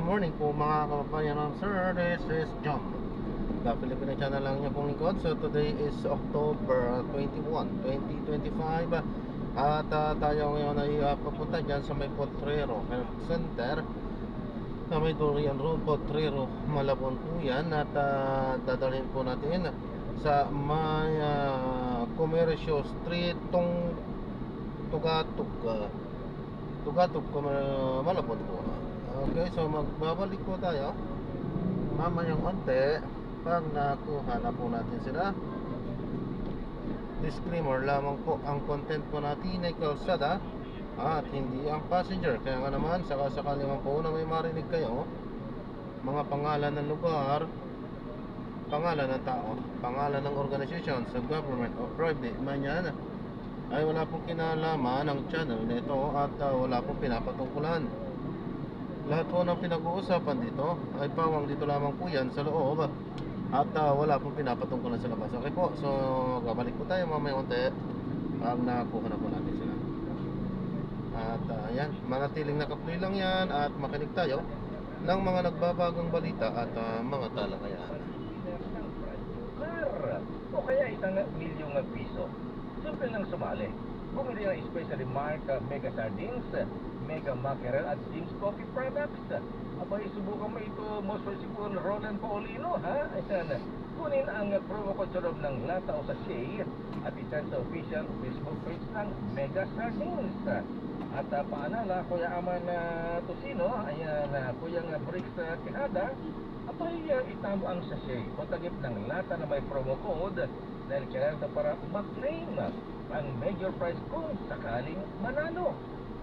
morning po mga kababayan ng Sir. This is John, the Filipino channel lang niyo pong lingkod. So today is October 21, 2025. At tayo ngayon ay papunta dyan sa may Potrero Health Center na may Durian Road, Potrero, Malabon po yan. At dadalhin po natin sa may Comercio Street, Tugatog, Malabon po. Okay, so magbabalik po tayo mamayang onte pag nakuha na po natin sila. Disclaimer lamang po, ang content po natin ay kalsada at hindi ang passenger. Kaya nga naman, sakasakali man po na may marinig kayo, mga pangalan ng lugar, pangalan ng tao, pangalan ng organisasyon sa government o private man yan, ay wala pong kinalaman ng channel nito at wala pong pinapatungkulan. Lahat po ng pinag-uusapan dito ay pawang dito lamang po yan sa loob at wala pong pinapatungkulan sa labas. Okay po, so babalik po tayo mamaya unti pag nakuha na po natin sila. At yan, manatiling nakaploy lang yan at makinig tayo ng mga nagbabagong balita at mga talakayan. O kaya isang milyong piso. Simple lang sumali. Bumili ng especially marked Mega Sardines, Mega Mackerel at Steam's Coffee Products. Abay, subukan mo ito, most possible Roland Paulino, ha? Ayan. Kunin ang promo code sa loob ng lata o sachet at isan sa official Facebook page ng Mega Sardines. At paalala, Kuya Aman Tosino, ayan, Kuya Bricks Tejada, abay, itamo ang sachet o tagip ng lata na may promo code dahil kailangan para mag-claim ang major prize kung sakaling manalo.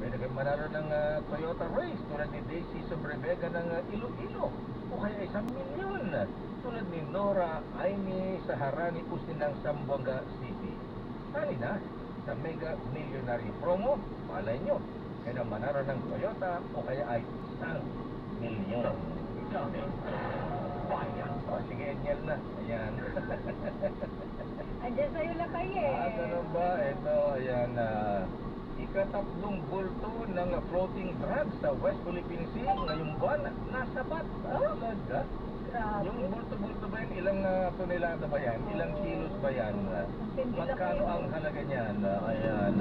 Pwede kang manalo ng Toyota Race tulad ni Daisy Sobrevega ng Iloilo o kaya 1 milyon tulad ni Nora Aini Saharani Ustin ng Zamboanga City. Tali na sa Mega Millionary Promo, malay nyo, kaya manalo ng Toyota o kaya ay 1 milyon. O sige, Enyel na. Ayan. Andiyan sa'yo lang kayo eh. Ganun ba? Ito, ayan, ikatatlong bulto ng floating drugs sa West Philippine Sea ngayong buwan nasabat. Talaga? Grabe. Yung bulto-bulto ba yan? Ilang tonelada ba yan? Ilang kilos ba yan? Magkano ang halaga niyan? Ayan.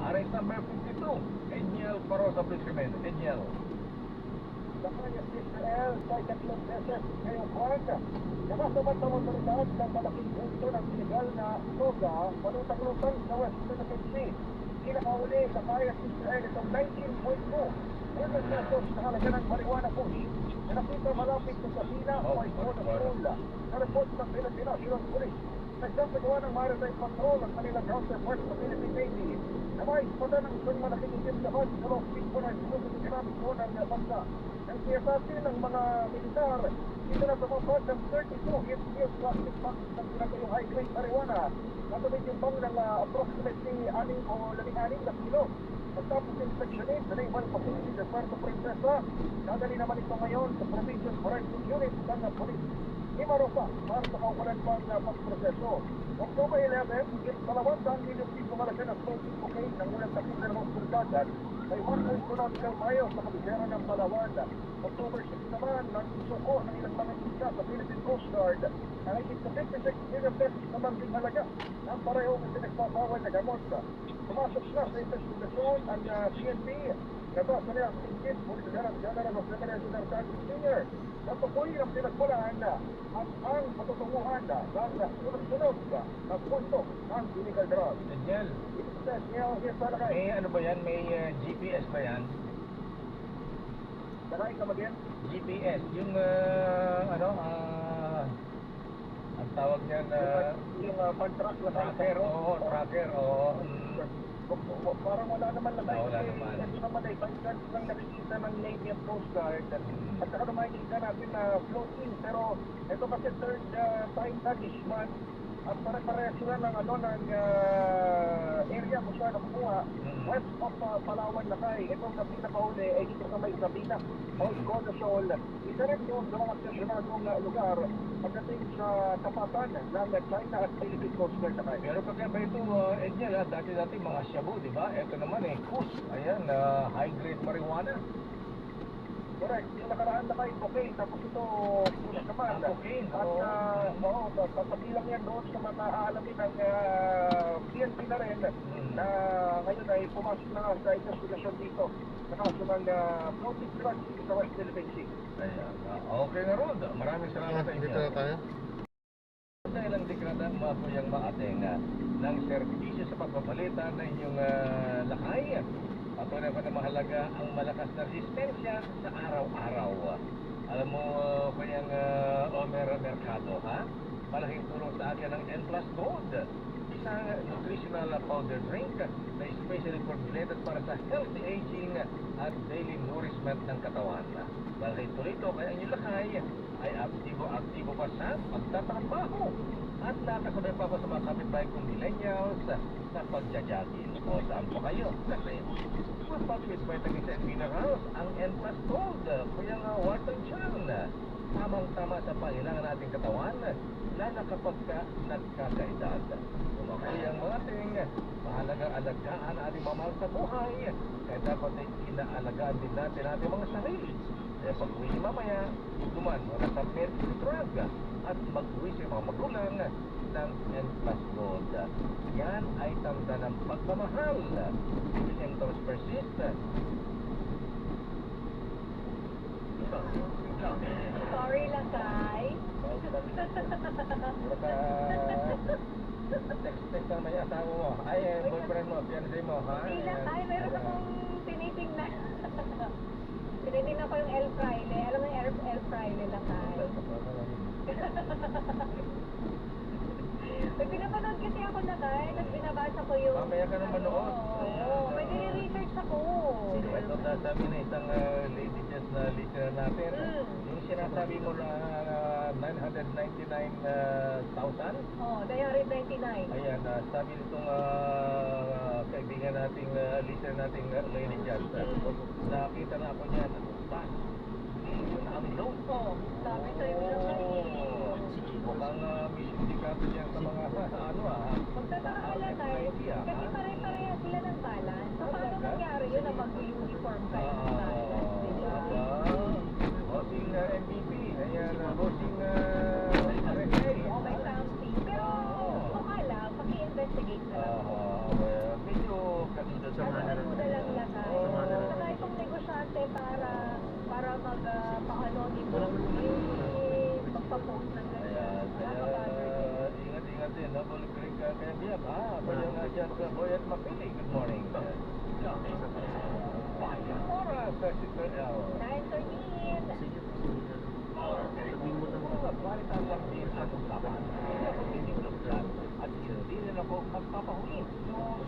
Arrest number 52. Enyel Parosa, please remain. Enyel. Nakayas Israel sa ikatlong beses ngayong buwan. Nakasabat ang otoridad ng malaking bulto ng illegal na soga panutang-lutang sa West Philippine Sea. Kinakauli sa Kayas Israel itong 19.2 million pesos na halaga ng marijuana push na nakita malapit sa Sabina o Icon of Rula na report ng Philippine National Police. Nagpapagawa ng Maritime Patrol ang kanilang counterpart sa Philippine Navy na may ispada ng isang malaking itim na bag sa loob ng economic zone ng bansa. Ang siyasati ng mga militar, dito na tumapad ng 32 years plastic packs ng pinagayong high-grade marijuana na tumitimbang ng approximately 6 o 16 na kilo. Pagtapos inspeksyonin sa Naval Facility sa Puerto Princesa, nadali naman ito ngayon sa Provincial Forensic Unit ng Police Imaropa para sa kaukulan pang pagproseso. October 11, higit 200 milyong piso malaga ng floating cocaine ng unang takita ng ospitalidad ay 1 nautical miles sa kabisera ng Palawan. October 6 naman, nagsuko ng ilang mga isda sa Philippine Coast Guard na higit sa 56 million pesos na mangking halaga ng parehong pinagbabawal na gamot. Pumasok na sa investigasyon ang PNP na basa niya ang tingin Police General of Federal Narcotics Senior na tukoy ang pinagpulaan at ang patutunguhan ng sunod-sunod na punto ng illegal drugs. Enyel. May May ano ba yan? May GPS ba yan? Daray ka mag-in? GPS. Yung ang tawag niyan, Yung pan-track na tracker. Oo, tracker. Oo. Parang wala naman na tayo. Wala naman. Ito naman ay by-chance lang nakikita ng Navy at Coast Guard. At saka naman nakikita natin na floating. Pero ito kasi third time na this month. At pare-pareha sila ng area kung saan nakukuha. West of Palawan na tayo. Itong pinakahuli ay dito sa may Sabina. Mount Condosol. Isa rin yun sa mga stasyonadong lugar pagdating sa tapatan ng China at Philippine Coast Guard na tayo. Pero pagkaba ito, Enyel, dati-dati mga shabu, di ba? Ito naman kus. Ayan, high-grade marijuana. correct. Yung nakaraan na kayo, okay. Tapos ito, push naman. Okay, At, oo, papabilang yan doon sa mga aalamin ng PNP na rin na ngayon ay pumasok na nga sa investigasyon dito sa kaso ng floating drugs sa West Philippine Sea. Ayan. Okay na Rod. Maraming salamat sa inyo. Dito na tayo. Sa ilang dekada mga kuyang maating ng serbisyo sa pagpapalita ng inyong lakay. Patuloy pa na mahalaga ang malakas na resistensya sa araw-araw. Alam mo, kuyang Omer Mercado, ha? Malaking tulong sa akin ang N Plus Gold. Isang nutritional powder drink na especially formulated para sa healthy aging at daily nourishment ng katawan. Dahil ito kaya ang inyong lakay ay aktibo pa sa pagtatrabaho at nakasabay pa sa mga kapitbahay kong millennials sa pagja-jogging. O saan po kayo? Kasi packed with vitamins and minerals ang N Plus Gold. Kaya nga water dyan. Tamang-tama sa pangailangan nating katawan, lalo kapag nagkakaedad. Kumakuyang mga ting, mahalagang alagaan ang ating mamahal sa buhay. Kaya dapat ay inaalagaan din natin ating mga sarili. Kaya pag-uwi mamaya, duman wala sa medical drug at mag-uwi sa mga magulang ng N Plus Gold. Yan ay tanda ng pagmamahal. William Torres persist. Sorry, lakay. Text na may asawa mo. Ay, boyfriend mo, fiancé mo, ha? Hindi, lakay. Meron akong tinitingnan. Tinitingnan ko yung El Fraile. Alam mo yung El Fraile, lakay. May pinapanood kasi ako lakay. Tapos binabasa ko yung... Mamaya ka naman manood. Oo, may nire-research ako. Ito sabi na isang lady just na listener natin. Yung sinasabi mo na 999,000. Oh, 999. Ayan, sabi nitong kaibigan nating listener nating lady just. Nakita na ako niyan. Bas, yun ang load. Oh, sabi sa'yo lang kanina. Mukhang mission indicado yan sa mga Magtataka ka lang tayo. Kasi pare-pareha sila ng balance. So, paano nangyari yun na mag-uniform kayo ng balance, diba? Bossing MVP. Ayan, bossing RSA. Oh, may something. Pero, mukha lang, paki-investigate na lang. Medyo kanina sa mga Ano mo na lang lakay. Saka itong negosyante para paano dito, magpa-post ng ganyan. Ingat-ingat din, double click kaya biyak. Kaya nga dyan sa Boyet Mapili. Good morning. Oras, Sister L. 9:13. Mga balitan lang din ang usapan. Hindi ako tiniklog dyan at hindi rin ako magpapahuli.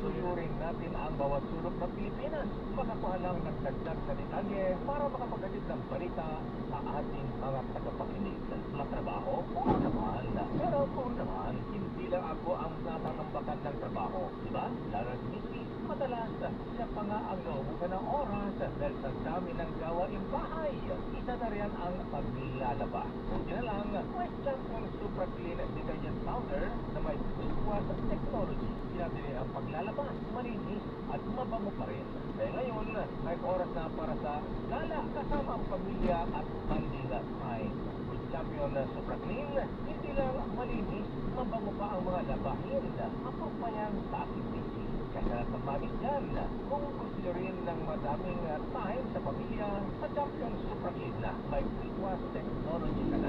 Susuyurin natin ang bawat sulok ng Pilipinas. Makakuha lang ng dagdag na detalye para makapaghatid ng balita sa ating mga tagapakinig. Matrabaho? Oo naman. Pero kung naman, hindi lang ako ang natatambakan ng trabaho. Diba? Laras Missy, madalas siya pa nga ang naubukan ng oras dahil sa dami ng gawaing bahay. Isa na rin ang paglalaba. Kung na lang, West Champion Super Clean Detergent Powder na may Quickwash technology. Sinabi niya ang paglalaba, malinis at mabango pa rin. Kaya ngayon, may oras na para sa gala kasama ang pamilya at banding time. West Champion Super Clean, hindi lang malinis, mabango pa ang mga labahin. Ako pa yan sa aking busy. Kaya sa mamis dyan, kung gusto nyo rin ng madaming time sa pamilya, sa Champion Super Clean na may Quickwash technology ka na.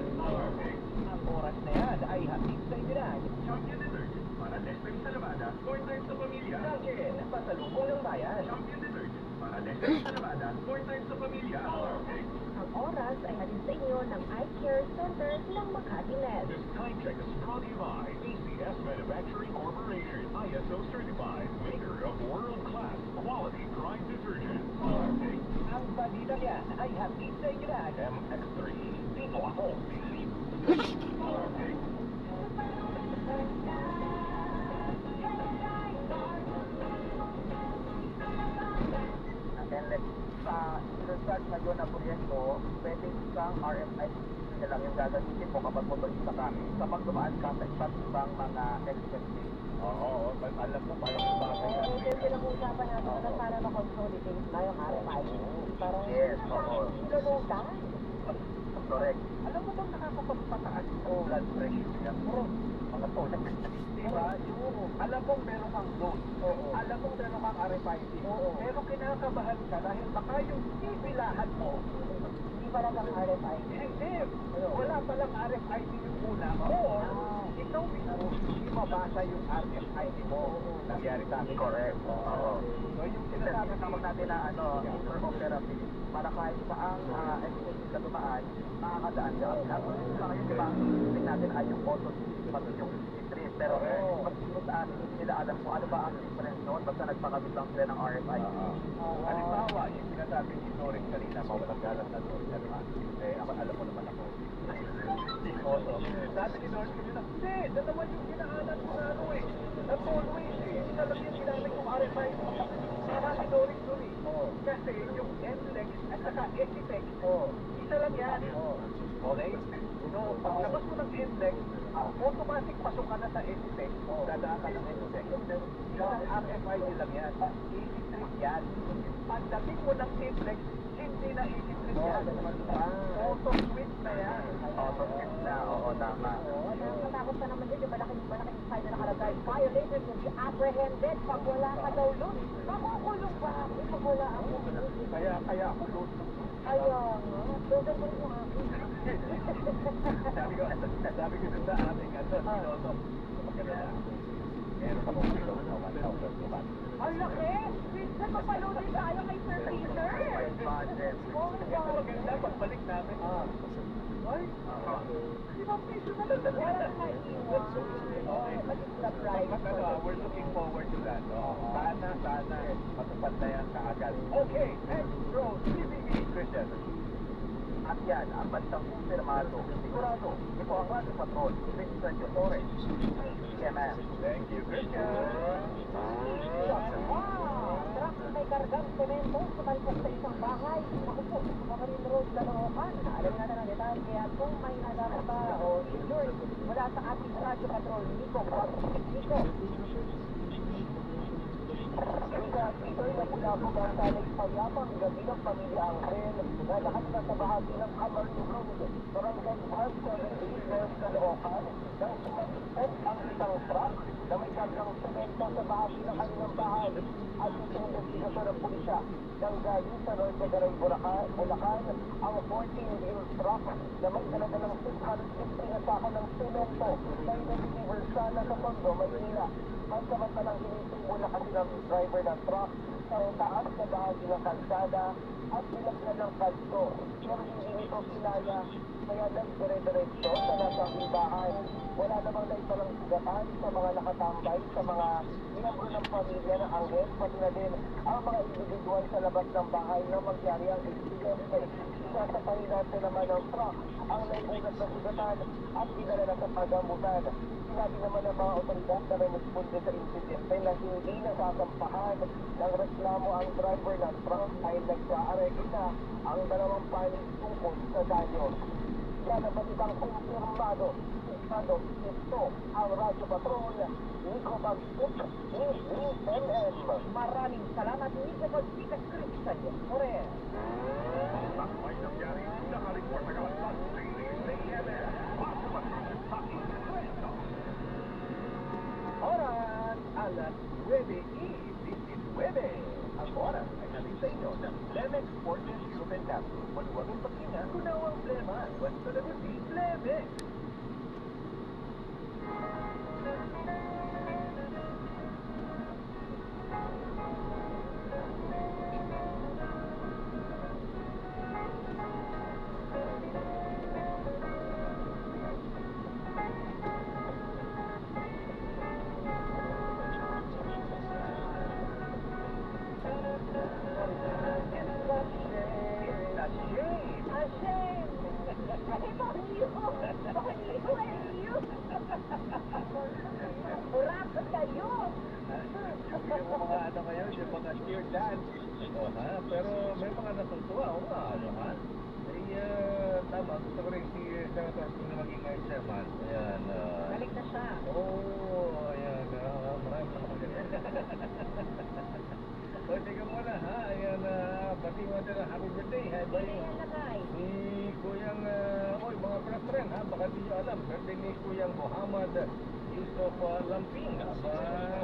Ang oras na yan ay hatid sa inyo. Champion Detergent para less time sa labada, more time sa pamilya. Champion, pasalubong ng bayan. Champion Detergent para less time sa labada, more time sa pamilya. Ang oras ay hatid sa inyo ng Eye Care Center ng Makati Med. This time check is brought to you by ACS Manufacturing Corporation, ISO certified, maker of world-class quality dry detergent. Ang balita yan ay hatid sa inyo ng MX3. Dito ako, Philip. And let's sa ngayon na proyekto, pwede isang RFID na lang yung gagamitin mo kapag motorista ka kapag dumaan ka sa iba't ibang mga expressway. Oo, alam mo, paano yung bagay yan. Ito yung pinag-uusapan natin na para ma-consolidate na yung RFID. Parang Yes, oo. lulutan. Correct. Alam mo bang nakakapagpataas yung blood pressure niya? Puro mga to. Diba? Yung, alam mong meron kang load. Oo. Alam mong meron kang RFID. Oo. Pero kinakabahan ka dahil baka yung bibilahan mo. Hindi pala kang RFID. Hindi. Wala palang RFID yung una. Or, ikaw mismo, hindi mabasa yung RFID mo. Nangyari sa akin. Correct. Oo. So yung sinasabi natin na interoperability, para kahit saang exit ka dumaan, makakadaan ka. Tapos sa ngayon, di ba, tingnan natin ay yung auto pati yung street. Pero pag sa atin, hindi nila alam kung ano ba ang difference noon basta nagpakabit lang sila ng RFID. Halimbawa, yung sinasabi ni Doris kanina, mawalang galang na Doris na naman. Eh, alam mo naman ako. Oo. Sabi ni Doris kanina, hindi, dalawa yung ginaanan ko na na tollways eh. Hindi na lang yung ginamit kong RFID. Kaya si Doris doon eh. Kasi yung NLEX at saka ECTEX, isa lang yan. Okay? So, paglabas mo ng NLEX, automatic pasok ka na sa ECTEX. Dadaan ka ng ECTEX. Yung RFID lang yan. Easy trip yan. Pagdating mo ng NLEX, hindi na easy trip yan. Auto switch na yan. Auto switch na, oo, tama. Nakakatakot ka naman din, yung malaking sign na nakalagay. Violator will be apprehended pag wala ka daw load. Makukulong ba ako pag wala ako? Kaya ako load. Ayaw, doon mo yung akin. Sabi ko dun sa ating piloto, magkala, meron akong piloto na 1,000 naman. Ang laki! Minsan mapaloadin tayo kay Sir Peter. Oh, Ito maganda, pagbalik namin. Ay, 5 piso na lang. wala na naiiwan. Okay. We're looking forward to that. Sana, matupad na yan kaagad. Okay, next row, CBB, Christian. At yan, ang bantang kumpirmado. Sigurado, ito ang Radyo Patrol, Christian Torres. CMS. Thank you, Christian. Wow! Truck na may kargang semento sumalpok sa isang bahay. Ako po, sa Marine Road, Caloocan. Alamin natin ang detalye at kung may nadama ba o injured mula sa ating Radyo Patrol, Nico. Nico. Ito na mula po ang talig payapang gabi ng pamilya Angel na lahat na sa bahagi ng Camarine Road, Barangay 178 North Caloocan, nang sumagot ang isang truck na may kargang semento sa bahagi ng kanilang bahay at ito ang investigasyon ng pulisya nang galing sa North Cagaray, Bulacan, ang 14-wheel truck na may daladalang 650 na sako ng semento na i-deliver sana sa Tondo, Maynila. Pansamantalang hinisimbula kasi ng driver ng truck sa taas na bahagi ng kalsada at nilagyan ng kanto. Pero hindi nito kinaya, kaya nagdire-diretso sa nasang bahay. Wala namang naipalang sugatan sa mga nakatambay, sa mga miyembro ng pamilya ng Angel, pati na din ang mga individual sa labas ng bahay na magyari ang insidente. Isa sa pahinante naman ng truck ang naibugat na sugatan at dinala na sa pagamutan. Sinabi naman ng mga otoridad na may responde sa insidente na hindi nasasampahan ng reklamo ang driver ng truck dahil nagsa-aregi na ang dalawang panig tungkol sa danyo. Yan ang balitang kumpirmado. Ito ang Radyo Patrol, Nico Pagsik, DDMM. Maraming salamat, Nico Pagsik at Christian Torres. May nangyari, nakareport na kalaspas, CMS, Radyo Patrol, sa Ikwento. Oras, alas 9:19. Ang oras ay natin sa inyo ng Lemex Fortis Sugar Capsule. Maluwagang paghinga, kunaw ang plema. Basta na si Lemex. It's a shame. Ashamed! Urakot kayo! Yung mga ano ngayon, yung mga steer dance. Pero may mga natutuwa, ha? Tama, gusto ko rin si Senator Ping na maging chairman. Ayan. Balik na siya. Ayan. O, tingnan mo na ha. Ayan, pati mo natin ang happy birthday. Hi, Sino yan lakay? Si Kuyang, oy, mga friend, ha, baka di nyo alam, birthday ni Kuyang Muhammad Yusuf Lamping, sa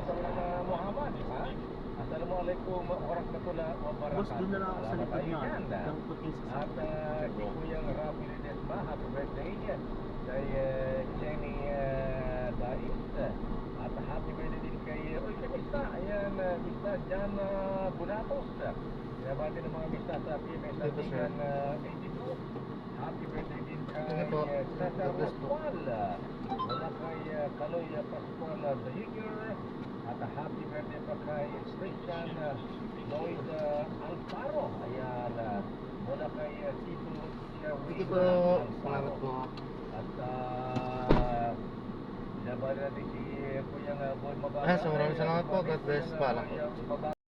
mga Muhammad, ha? Assalamualaikum warahmatullahi wabarakatuh. Boss, doon na lang ako sa Salamat likod tayo niya. dyan, ha? Ang puting sa At si Kuyang Rafi Ledesma, happy birthday kay Jenny Dais. At happy birthday din kay Mista. Ayan, Mista Jan Bunatos. Sinabati ng mga Mista sa PMS Ito, sir. Artigan 82. Happy birthday din kay Sige po. Cesar God bless po. Pascual. Wala kay Kaloy Pascual Jr. At happy birthday pa kay Christian Lloyd Alfaro. Ayan, mula kay Tito Sige Sherwin po. Salamat Alfaro. po. At sinabati natin si Kuyang Boy Mabaga. So maraming salamat po. God bless. Paalam po. Kuyang Mabaga.